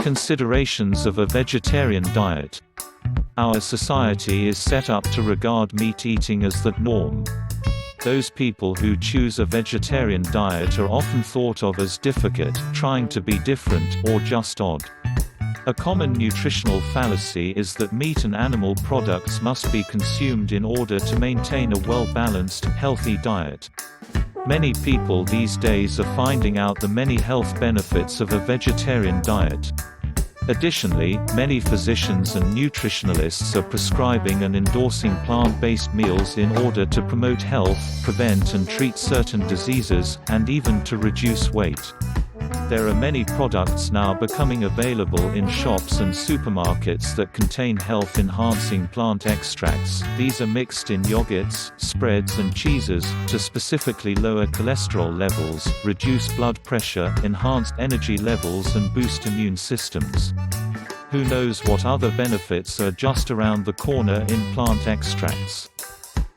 Considerations of a vegetarian diet. Our society is set up to regard meat eating as the norm. Those people who choose a vegetarian diet are often thought of as difficult, trying to be different, or just odd. A common nutritional fallacy is that meat and animal products must be consumed in order to maintain a well-balanced, healthy diet. Many people these days are finding out the many health benefits of a vegetarian diet. Additionally, many physicians and nutritionalists are prescribing and endorsing plant-based meals in order to promote health, prevent and treat certain diseases, and even to reduce weight. There are many products now becoming available in shops and supermarkets that contain health-enhancing plant extracts. These are mixed in yogurts, spreads and cheeses, to specifically lower cholesterol levels, reduce blood pressure, enhance energy levels and boost immune systems. Who knows what other benefits are just around the corner in plant extracts?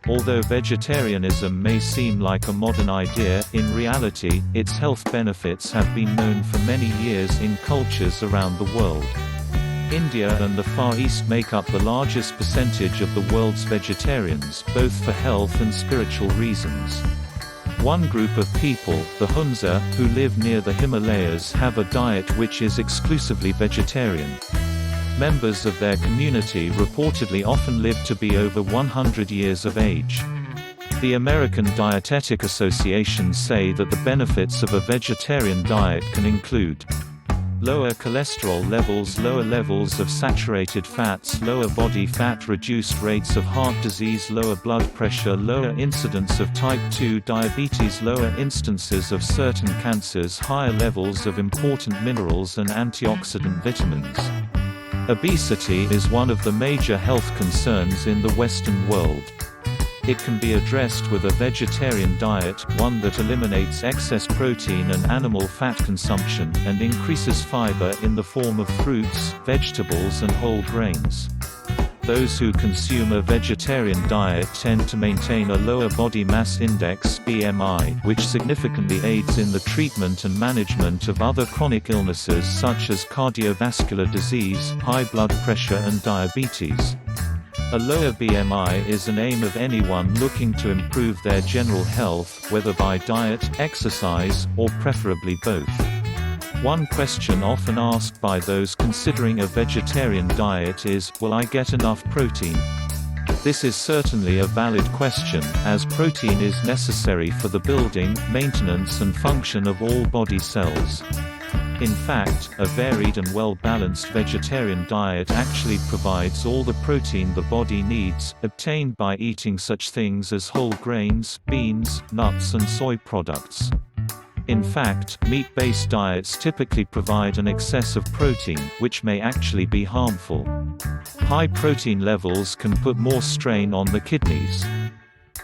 Although vegetarianism may seem like a modern idea, in reality, its health benefits have been known for many years in cultures around the world. India and the Far East make up the largest percentage of the world's vegetarians, both for health and spiritual reasons. One group of people, the Hunza, who live near the Himalayas, have a diet which is exclusively vegetarian. Members of their community reportedly often live to be over 100 years of age. The American Dietetic Association say that the benefits of a vegetarian diet can include lower cholesterol levels, lower levels of saturated fats, lower body fat, reduced rates of heart disease, lower blood pressure, lower incidence of type 2 diabetes, lower instances of certain cancers, higher levels of important minerals and antioxidant vitamins. Obesity is one of the major health concerns in the Western world. It can be addressed with a vegetarian diet, one that eliminates excess protein and animal fat consumption, and increases fiber in the form of fruits, vegetables and whole grains. Those who consume a vegetarian diet tend to maintain a lower body mass index (BMI), which significantly aids in the treatment and management of other chronic illnesses such as cardiovascular disease, high blood pressure and diabetes. A lower BMI is an aim of anyone looking to improve their general health, whether by diet, exercise, or preferably both. One question often asked by those considering a vegetarian diet is, will I get enough protein? This is certainly a valid question, as protein is necessary for the building, maintenance and function of all body cells. In fact, a varied and well-balanced vegetarian diet actually provides all the protein the body needs, obtained by eating such things as whole grains, beans, nuts and soy products. In fact, meat-based diets typically provide an excess of protein, which may actually be harmful. High protein levels can put more strain on the kidneys.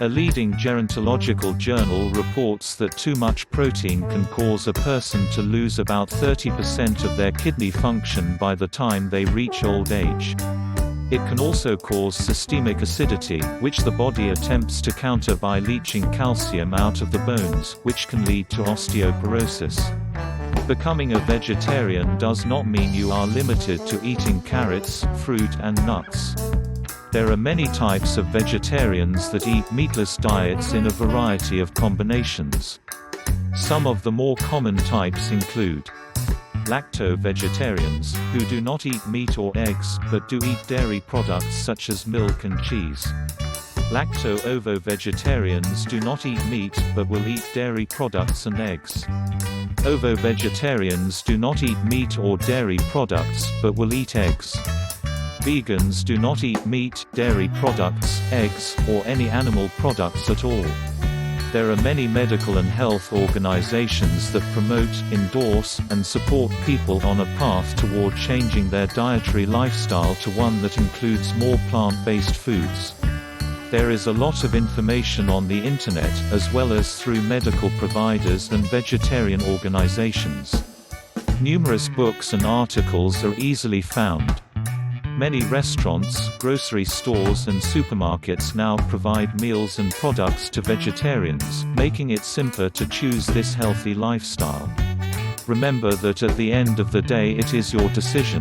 A leading gerontological journal reports that too much protein can cause a person to lose about 30% of their kidney function by the time they reach old age. It can also cause systemic acidity, which the body attempts to counter by leaching calcium out of the bones, which can lead to osteoporosis. Becoming a vegetarian does not mean you are limited to eating carrots, fruit and nuts. There are many types of vegetarians that eat meatless diets in a variety of combinations. Some of the more common types include lacto-vegetarians, who do not eat meat or eggs, but do eat dairy products such as milk and cheese. Lacto-ovo-vegetarians do not eat meat, but will eat dairy products and eggs. Ovo-vegetarians do not eat meat or dairy products, but will eat eggs. Vegans do not eat meat, dairy products, eggs, or any animal products at all. There are many medical and health organizations that promote, endorse, and support people on a path toward changing their dietary lifestyle to one that includes more plant-based foods. There is a lot of information on the internet, as well as through medical providers and vegetarian organizations. Numerous books and articles are easily found. Many restaurants, grocery stores and supermarkets now provide meals and products to vegetarians, making it simpler to choose this healthy lifestyle. Remember that at the end of the day it is your decision.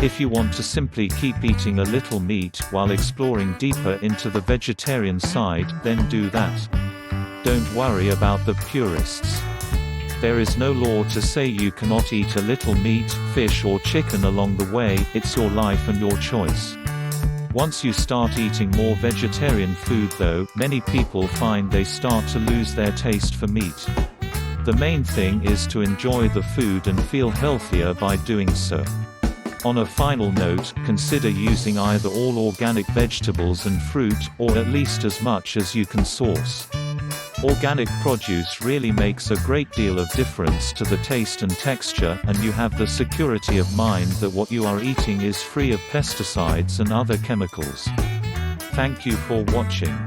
If you want to simply keep eating a little meat while exploring deeper into the vegetarian side, then do that. Don't worry about the purists. There is no law to say you cannot eat a little meat, fish or chicken along the way. It's your life and your choice. Once you start eating more vegetarian food though, many people find they start to lose their taste for meat. The main thing is to enjoy the food and feel healthier by doing so. On a final note, consider using either all organic vegetables and fruit, or at least as much as you can source. Organic produce really makes a great deal of difference to the taste and texture, and you have the security of mind that what you are eating is free of pesticides and other chemicals. Thank you for watching.